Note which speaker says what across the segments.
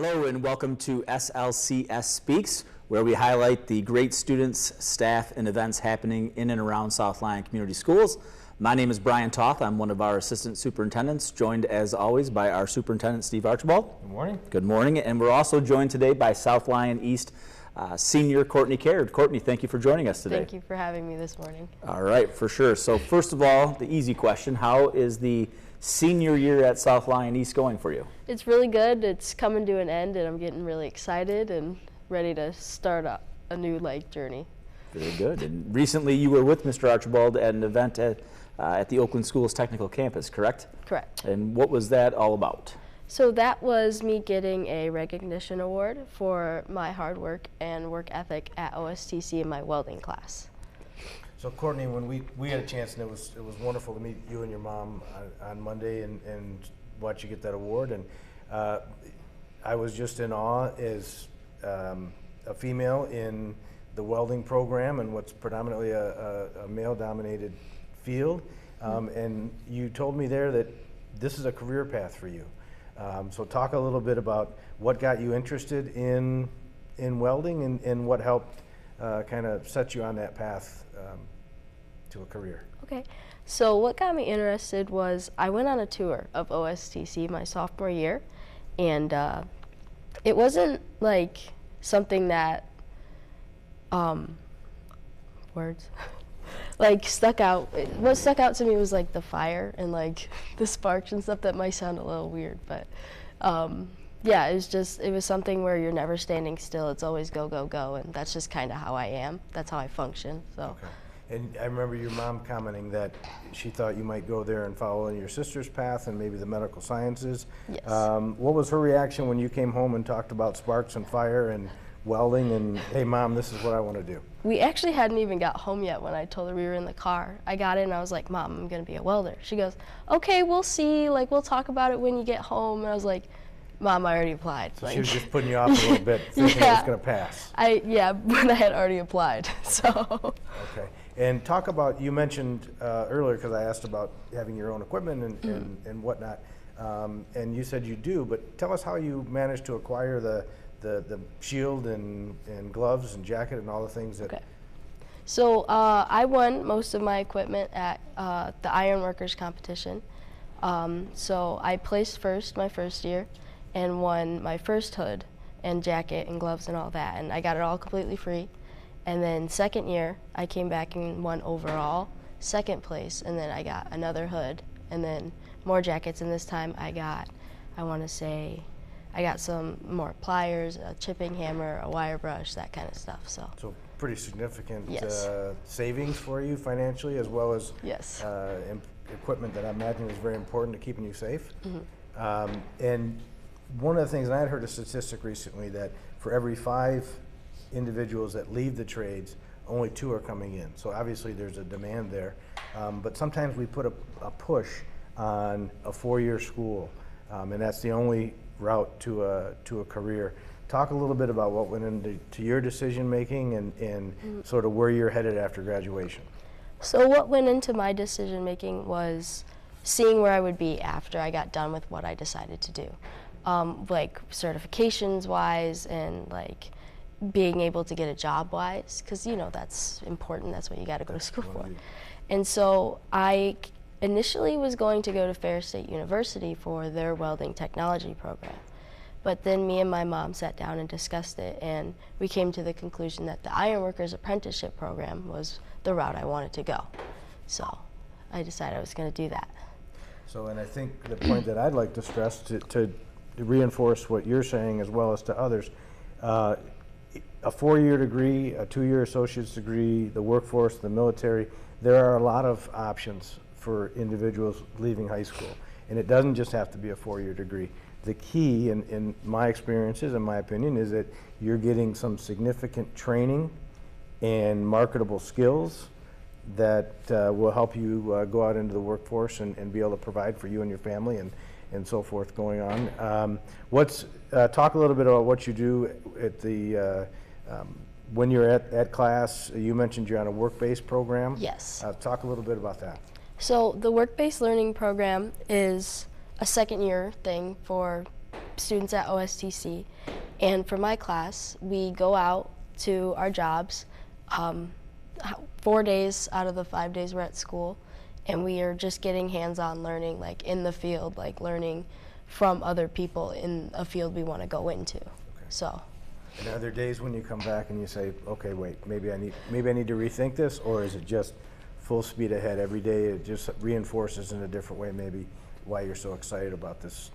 Speaker 1: Hello and welcome to SLCS Speaks, where we highlight the great students, staff, and events happening in and around South Lyon Community Schools. My name is Brian Toth. I'm one of our assistant superintendents, joined as always by our superintendent, Steve Archibald.
Speaker 2: Good morning.
Speaker 1: Good morning. And we're also joined today by South Lyon East senior Courtney Caird. Courtney, thank you for joining us today.
Speaker 3: Thank you for having me this morning.
Speaker 1: All right, for sure. So first of all, the easy question, how is the senior year at South Lyon East going for you?
Speaker 3: It's really good. It's coming to an end, and I'm getting really excited and ready to start a new journey.
Speaker 1: Very good. And recently you were with Mr. Archibald at an event at the Oakland Schools Technical Campus, correct?
Speaker 3: Correct.
Speaker 1: And what was that all about?
Speaker 3: So that was me getting a recognition award for my hard work and work ethic at OSTC in my welding class.
Speaker 2: So Courtney, when we had a chance, and it was wonderful to meet you and your mom on Monday and watch you get that award, and I was just in awe as a female in the welding program and what's predominantly a male-dominated field, and you told me there that this is a career path for you. So talk a little bit about what got you interested in welding and what helped kind of set you on that path to a career.
Speaker 3: Okay, so what got me interested was I went on a tour of OSTC my sophomore year, and it wasn't like something that stuck out. What stuck out to me was like the fire and like the sparks and stuff. That might sound a little weird, but yeah, it was something where you're never standing still. It's always go, go, go, and that's just kind of how I am. That's how I function. So.
Speaker 2: Okay. And I remember your mom commenting that she thought you might go there and follow in your sister's path and maybe the medical sciences.
Speaker 3: Yes.
Speaker 2: What was her reaction when you came home and talked about sparks and fire and welding and, hey Mom, this is what I want to do?
Speaker 3: We actually hadn't even got home yet when I told her we were in the car. I got in and I was like, Mom, I'm going to be a welder. She goes, okay, we'll see. We'll talk about it when you get home. And I was like, Mom, I already applied.
Speaker 2: So she was just putting you off a little bit, thinking it was going to pass.
Speaker 3: Yeah, but I had already applied, so.
Speaker 2: Okay. And talk about, you mentioned earlier, because I asked about having your own equipment and whatnot, and you said you do, but tell us how you managed to acquire the shield and gloves and jacket and all the things that.
Speaker 3: Okay. So I won most of my equipment at the Ironworkers competition. So I placed first my first year and won my first hood and jacket and gloves and all that, and I got it all completely free. And then second year, I came back and won overall, second place, and then I got another hood, and then more jackets, and this time I got some more pliers, a chipping hammer, a wire brush, that kind of stuff. So
Speaker 2: pretty significant
Speaker 3: yes.
Speaker 2: Savings for you financially, as well as
Speaker 3: yes.
Speaker 2: Equipment that I imagine is very important to keeping you safe.
Speaker 3: Mm-hmm.
Speaker 2: And one of the things, and I had heard a statistic recently that for every 5 individuals that leave the trades, only 2 are coming in. So obviously there's a demand there. But sometimes we put a push on a 4-year school, and that's the only route to a career. Talk a little bit about what went into your decision making and sort of where you're headed after graduation.
Speaker 3: So what went into my decision making was seeing where I would be after I got done with what I decided to do. Certifications wise and being able to get a job wise, because that's important. That's what you got to go to school for. And so I initially was going to go to Ferris State University for their welding technology program, but then me and my mom sat down and discussed it, and we came to the conclusion that the Ironworkers apprenticeship program was the route I wanted to go. So I decided I was going to do that.
Speaker 2: So, and I think the point that I'd like to stress to reinforce what you're saying as well as to others, a 4-year degree, a 2-year associate's degree, the workforce, the military, there are a lot of options for individuals leaving high school. And it doesn't just have to be a 4-year degree. The key, in my experiences, in my opinion, is that you're getting some significant training and marketable skills that will help you go out into the workforce and be able to provide for you and your family and so forth going on. Talk a little bit about what you do at the when you're at class. You mentioned you're on a work-based program.
Speaker 3: Yes.
Speaker 2: Talk a little bit about that.
Speaker 3: So the work-based learning program is a second-year thing for students at OSTC, and for my class, we go out to our jobs 4 days out of the 5 days we're at school, and we are just getting hands-on learning, like in the field, like learning from other people in a field we want to go into. Okay. So.
Speaker 2: And are there days when you come back and you say, okay, wait, maybe I need to rethink this, or is it just full speed ahead every day? It just reinforces in a different way maybe why you're so excited about this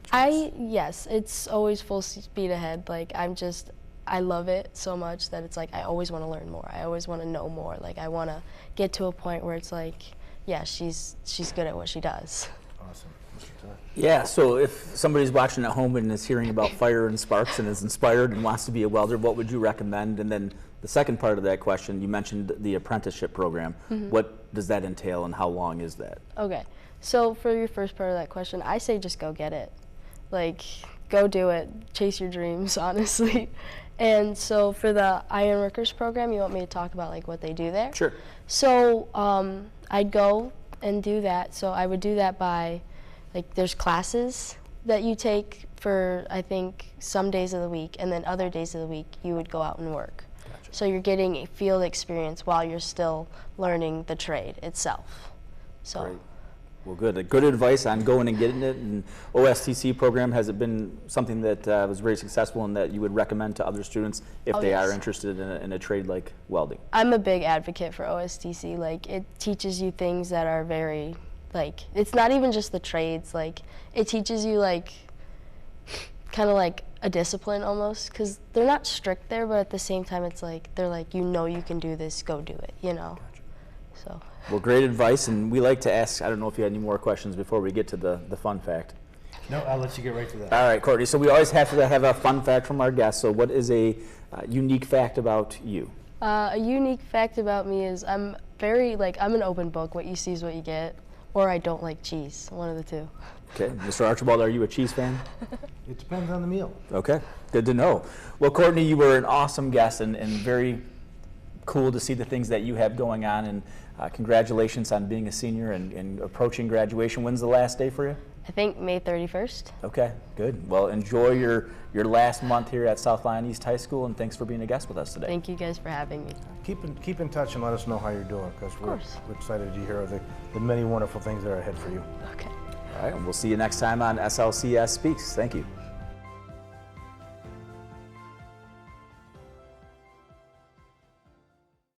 Speaker 2: choice?
Speaker 3: Yes, it's always full speed ahead. Like I love it so much that it's like I always want to learn more. I always want to know more. Like I want to get to a point where it's like, yeah, she's good at what she does.
Speaker 2: Awesome.
Speaker 1: Yeah, so if somebody's watching at home and is hearing about fire and sparks and is inspired and wants to be a welder, what would you recommend? And then the second part of that question, you mentioned the apprenticeship program. What does that entail and how long is that?
Speaker 3: Okay, so for your first part of that question, I say just go get it. Like, go do it. Chase your dreams, honestly. And so for the Ironworkers program, you want me to talk about like what they do there?
Speaker 1: Sure.
Speaker 3: So I'd go and do that. So I would do that by, like, there's classes that you take for, I think, some days of the week, and then other days of the week you would go out and work. Gotcha. So you're getting a field experience while you're still learning the trade itself. So. Great.
Speaker 1: Well, good. Good advice on going and getting it. And OSTC program, has it been something that was very successful and that you would recommend to other students if they are interested in a trade like welding? I'm
Speaker 3: a big advocate for OSTC. Like, it teaches you things that are very, like, it's not even just the trades. Like, it teaches you, like, kind of like a discipline almost, because they're not strict there, but at the same time it's like, they're like, you know you can do this, go do it, you know? Gotcha. So.
Speaker 1: Well, great advice, and we like to ask, I don't know if you had any more questions before we get to the fun fact.
Speaker 2: No, I'll let you get right to that.
Speaker 1: All right, Courtney, so we always have to have a fun fact from our guests, so what is a unique fact about you?
Speaker 3: A unique fact about me is I'm an open book. What you see is what you get, or I don't like cheese, one of the two.
Speaker 1: Okay, Mr. Archibald, are you a cheese fan?
Speaker 2: It depends on the meal.
Speaker 1: Okay, good to know. Well, Courtney, you were an awesome guest and very cool to see the things that you have going on, and congratulations on being a senior and approaching graduation. When's the last day for you?
Speaker 3: I think May 31st.
Speaker 1: Okay, good. Well, enjoy your last month here at South Lyon East High School, and thanks for being a guest with us today.
Speaker 3: Thank you guys for having me.
Speaker 2: Keep in touch and let us know how you're doing, because we're excited to hear the many wonderful things that are ahead for you.
Speaker 3: Okay.
Speaker 1: All right, and we'll see you next time on SLCS Speaks. Thank you.